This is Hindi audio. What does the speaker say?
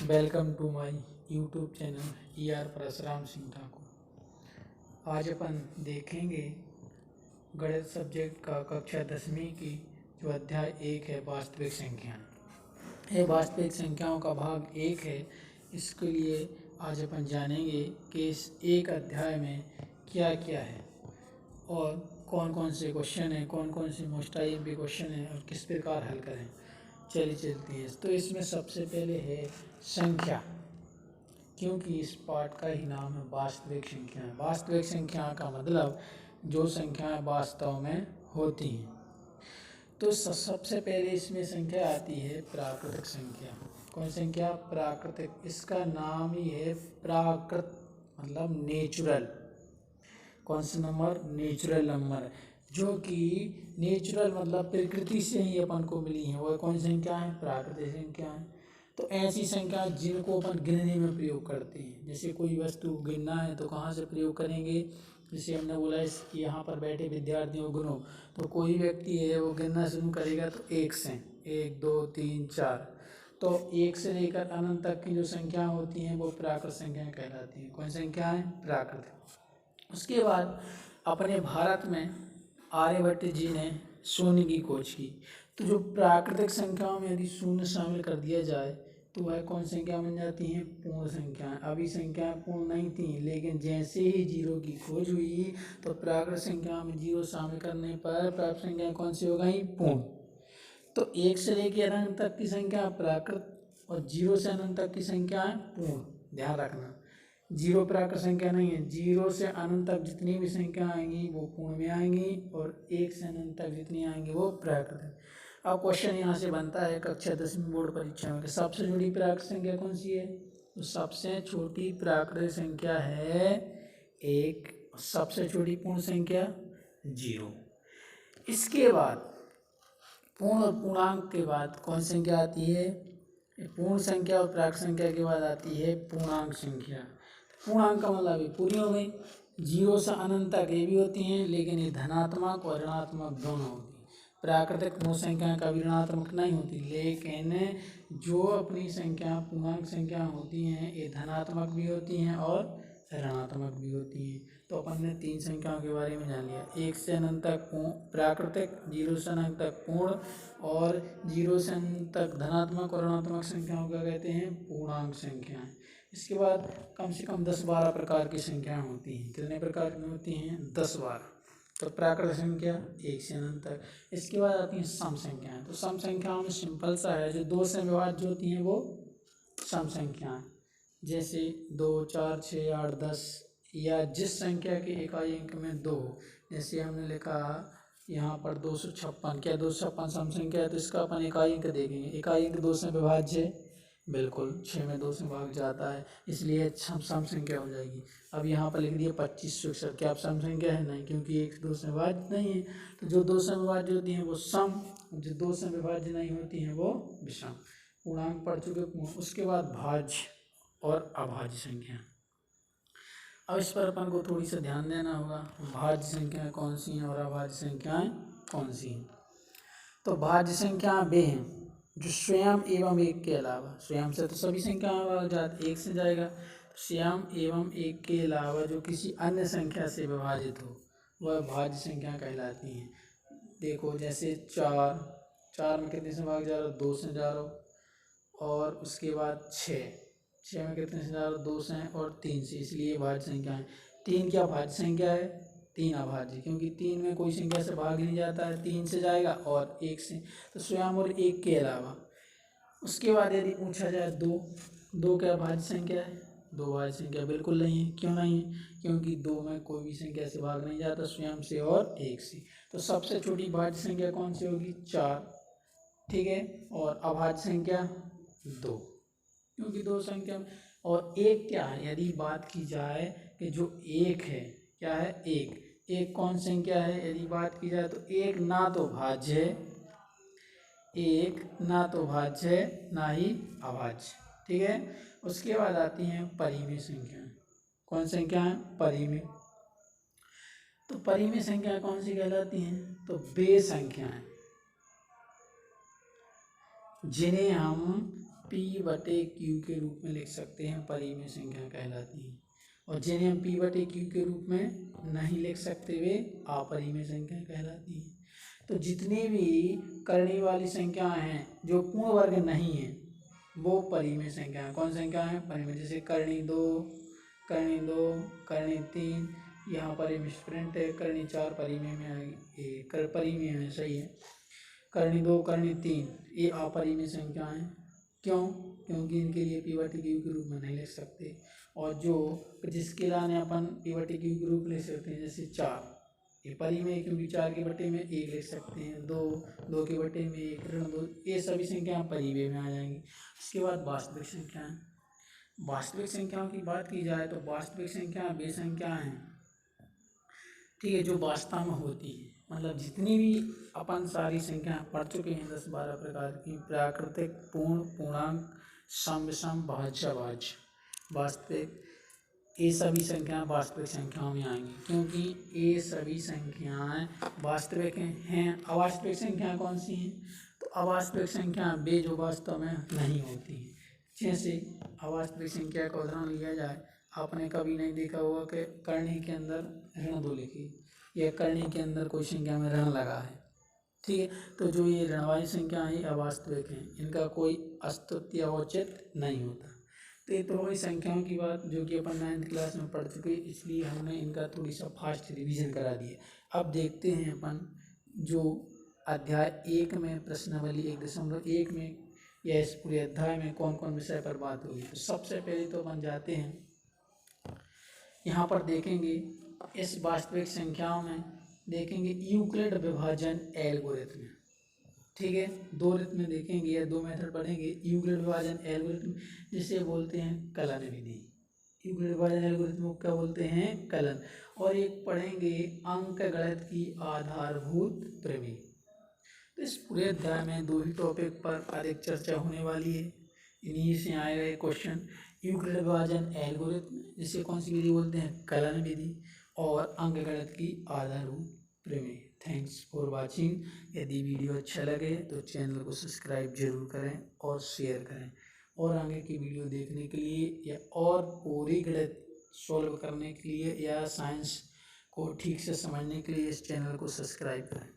Welcome to my YouTube channel Parshuram Singh Thakur. आज अपन देखेंगे गणित सब्जेक्ट का कक्षा 10वीं की जो अध्याय 1 है वास्तविक संख्याएं। ये वास्तविक संख्याओं का भाग 1 है। इसके लिए आज अपन जानेंगे कि इस एक अध्याय में क्या क्या है और कौन कौन से क्वेश्चन हैं, कौन कौन से मोस्ट आईएमपी क्वेश्चन हैं और किस प्रकार हल करें। चलिए चलते हैं। तो इसमें सबसे पहले है संख्या, क्योंकि इस पाठ का ही नाम है वास्तविक संख्या। वास्तविक संख्या का मतलब जो संख्याएं वास्तव में होती हैं। तो सबसे पहले इसमें संख्या आती है प्राकृतिक संख्या। कौन संख्या? प्राकृतिक। इसका नाम ही है प्राकृत, मतलब नेचुरल। कौन सा नंबर? नेचुरल नंबर, जो कि नेचुरल मतलब प्रकृति से ही अपन को मिली है। वो कौन संख्या है? प्राकृतिक संख्या है। तो ऐसी संख्या जिनको अपन गिनने में प्रयोग करते हैं। जैसे कोई वस्तु गिनना है तो कहाँ से प्रयोग करेंगे? जैसे हमने बोला कि यहाँ पर बैठे विद्यार्थियों को गिनो, तो कोई व्यक्ति है वो गिनना शुरू करेगा तो 1 से 1 2 3 4, तो 1 से लेकर अनंत तक की जो संख्या होती हैं वो प्राकृतिक संख्याएं कहलाती हैं। कौन संख्या है? प्राकृतिक। उसके बाद अपने भारत में आर्यभट्ट जी ने शून्य की खोज की। तो जो प्राकृतिक संख्याओं में यदि शून्य शामिल कर दिया जाए तो वह कौन संख्या बन जाती हैं? पूर्ण संख्याएं। अभी संख्याएं पूर्ण नहीं थी, लेकिन जैसे ही जीरो की खोज हुई तो प्राकृतिक संख्या में जीरो शामिल करने पर प्राप्त संख्याएं कौन सी हो गई? पूर्ण। तो 1 से लेकर अनंत तक की संख्या प्राकृत और 0 से अनंत तक की संख्या है पूर्ण। ध्यान रखना, 0 प्राकृत संख्या नहीं है। 0 से अनंत तक जितनी भी संख्या आएंगी वो पूर्ण में आएंगी और 1 से अनंत तक जितनी आएंगी वो प्राकृत। अब क्वेश्चन यहाँ से बनता है कक्षा 10वीं बोर्ड परीक्षा में, सबसे छोटी प्राकृत संख्या कौन सी है? तो सबसे छोटी प्राकृतिक संख्या है 1। सबसे छोटी पूर्ण संख्या 0। इसके बाद पूर्ण और पूर्णांक के बाद कौन संख्या आती है? पूर्ण संख्या और प्राकृत संख्या के बाद आती है पूर्णांक संख्या। पूर्णांक का मतलब ये पूरी हो गई। 0 से अनंत तक ये भी होती हैं, लेकिन ये धनात्मक और ऋणात्मक दोनों होती हैं। प्राकृतिक पूर्ण संख्याएं कभी ऋणात्मक नहीं होती, लेकिन जो अपनी संख्या पूर्णांक संख्या होती हैं ये धनात्मक भी होती हैं और ऋणात्मक भी होती हैं। तो अपन ने 3 संख्याओं के बारे में जान लिया। 1 से अनंत तक प्राकृतिक, 0 से अनंत तक पूर्ण और 0 से अनंत तक धनात्मक और ऋणात्मक संख्याओं को कहते हैं पूर्णांक संख्याएं। इसके बाद कम से कम 10-12 प्रकार की संख्याएं होती हैं। कितने प्रकार की होती हैं? 10-12। तो प्राकृतिक संख्या 1 से अनंत तक। इसके बाद आती हैं सम संख्याएं। तो सम संख्याओं में सिंपल सा है, जो 2 से विभाज्य होती हैं वो सम संख्याएं, जैसे 2 4 6 8 10, या जिस संख्या के इकाई अंक में 2। जैसे हमने लिखा यहाँ पर 256। क्या 256 सम संख्या है? तो इसका अपन इकाई अंक देखेंगे। इकाई अंक 2 से विभाज्य है, बिल्कुल 6 में 2 से भाग जाता है, इसलिए सम संख्या हो जाएगी। अब यहाँ पर लिख दिया 2561। क्या आप सम संख्या है? नहीं, क्योंकि 1 2 से विभाज्य नहीं है। तो जो 2 से विभाज्य होती हैं वो सम, जो 2 से विभाज्य नहीं होती हैं वो विषम। पूर्णांक पढ़ चुके पूर्ण। उसके बाद भाज्य और अभाज्य संख्या। अब इस पर अपन को थोड़ी सा ध्यान देना होगा। भाज्य संख्याएं कौन सी हैं और अभाज्य संख्याएं कौन सी हैं? तो भाज्य संख्या वे हैं जो स्वयं एवं 1 के अलावा, स्वयं से तो सभी संख्याएं जाती 1 से जाएगा, तो स्वयं एवं 1 के अलावा जो किसी अन्य संख्या से विभाजित हो वह भाज्य संख्या कहलाती हैं। देखो जैसे 4 में कितने से भाग जा रहा हो? 2 से जा रहा हो। और उसके बाद 6 में कितने से जा रहा हो? 2 से और 3 से, इसलिए भाज्य संख्या है। 3 क्या भाज्य संख्या है? 3 अभाज्य, क्योंकि 3 में कोई संख्या से भाग नहीं जाता है, 3 से जाएगा और 1 से, तो स्वयं और 1 के अलावा। उसके बाद यदि पूछा जाए 2 क्या भाज्य संख्या है? 2 भाज्य संख्या बिल्कुल नहीं है। क्यों नहीं है? क्योंकि 2 में कोई भी संख्या से भाग नहीं जाता, स्वयं से और 1 से। तो सबसे छोटी भाज्य संख्या कौन सी होगी? 4, ठीक है। और अभाज्य संख्या 2, क्योंकि 2 संख्या। और 1 क्या है? यदि बात की जाए कि जो 1 है, क्या है? 1 कौन संख्या है? यदि बात की जाए तो 1 ना तो भाज्य है, 1 ना तो भाज्य है ना ही अभाज्य, ठीक है। उसके बाद आती हैं परिमेय संख्याएं। कौन संख्या है? परिमेय। तो परिमेय संख्या कौन सी कहलाती हैं? तो वे संख्याएं जिन्हें हम P/Q के रूप में लिख सकते हैं, परिमेय संख्या कहलाती हैं। और जिन्हें हम P/Q के रूप में नहीं लिख सकते वे अपरिमेय संख्या कहलाती हैं। तो जितनी भी करने वाली संख्याएं हैं जो पूर्ण वर्ग नहीं है वो परिमेय संख्या है। कौन संख्या है? परिमेय। जैसे करनी दो, करनी 3, यहाँ पर ये मिसप्रिंट है, करनी 4 परिमेय में आएगी, परिमेय में सही है। करनी 2, करनी 3 ये अपरिमेय संख्या है। क्यों? क्योंकि इनके लिए P/Q के रूप में नहीं लिख सकते। और जो जिसके लाने अपन P/Q के रूप लिख सकते हैं, जैसे 4 ये परिमेय, क्योंकि 4 के बटे में 1 लिख सकते हैं, 2 के बटे में 1, ऋण 2, ये सभी संख्या परिमेय में आ जाएंगी। इसके बाद वास्तविक संख्याएं। वास्तविक संख्याओं की बात की जाए तो वास्तविक संख्या वे संख्याएं हैं, ठीक है, जो वास्तव में होती है। मतलब जितनी भी अपन सारी संख्या पढ़ चुके हैं 10-12 प्रकार की, प्राकृतिक, पूर्ण, पूर्णांक, सम विषम, भाज्य अभाज्य, वास्तविक, ये सभी संख्याएं वास्तविक संख्याओं में आएंगी, क्योंकि ये सभी संख्याएं वास्तविक हैं। अवास्तविक संख्याएं कौन सी हैं? तो अवास्तविक संख्या वे जो वास्तव में नहीं होती हैं। जैसे अवास्तविक संख्या का उदाहरण लिया जाए, आपने कभी नहीं देखा होगा कि करनी के अंदर ऋण 2 लिखी, या करनी के अंदर कोई संख्या में ऋण लगा है, ठीक है। तो जो ये ऋण वाली संख्या है अवास्तविक हैं, इनका कोई अस्तित्व या औचित्य नहीं होता। तो ये तो वही संख्याओं की बात जो कि अपन 9th क्लास में पढ़ चुके, इसलिए हमने इनका थोड़ी सा फास्ट रिवीजन करा दिया। अब देखते हैं अपन जो अध्याय 1 में प्रश्नावली 1.1 में या इस पूरे अध्याय में कौन कौन विषय पर बात होगी। तो सबसे पहले तो अपन जाते हैं, यहाँ पर देखेंगे इस वास्तविक संख्याओं में देखेंगे यूक्लिड विभाजन एल्गोरिथम, ठीक है। 2 रित में देखेंगे या 2 मेथड पढ़ेंगे। यूक्लिड विभाजन एल्गोरिथम जिसे बोलते हैं कलन विधि। यूक्लिड विभाजन एल्गोरिथम को क्या बोलते हैं? कलन। और एक पढ़ेंगे अंकगणित की आधारभूत प्रमेय। तो इस पूरे अध्याय में 2 ही टॉपिक पर अधिक चर्चा होने वाली है, इन्हीं से आए गए क्वेश्चन। यूक्लिड विभाजन एल्गोरिथम जिसे कौन सी विधि बोलते हैं? कलन विधि। और अंकगणित की आधारभूत प्रमेय। Thanks for watching. यदि वीडियो अच्छा लगे तो चैनल को सब्सक्राइब जरूर करें और शेयर करें। और आगे की वीडियो देखने के लिए या और पूरी गणित सॉल्व करने के लिए या साइंस को ठीक से समझने के लिए इस चैनल को सब्सक्राइब करें।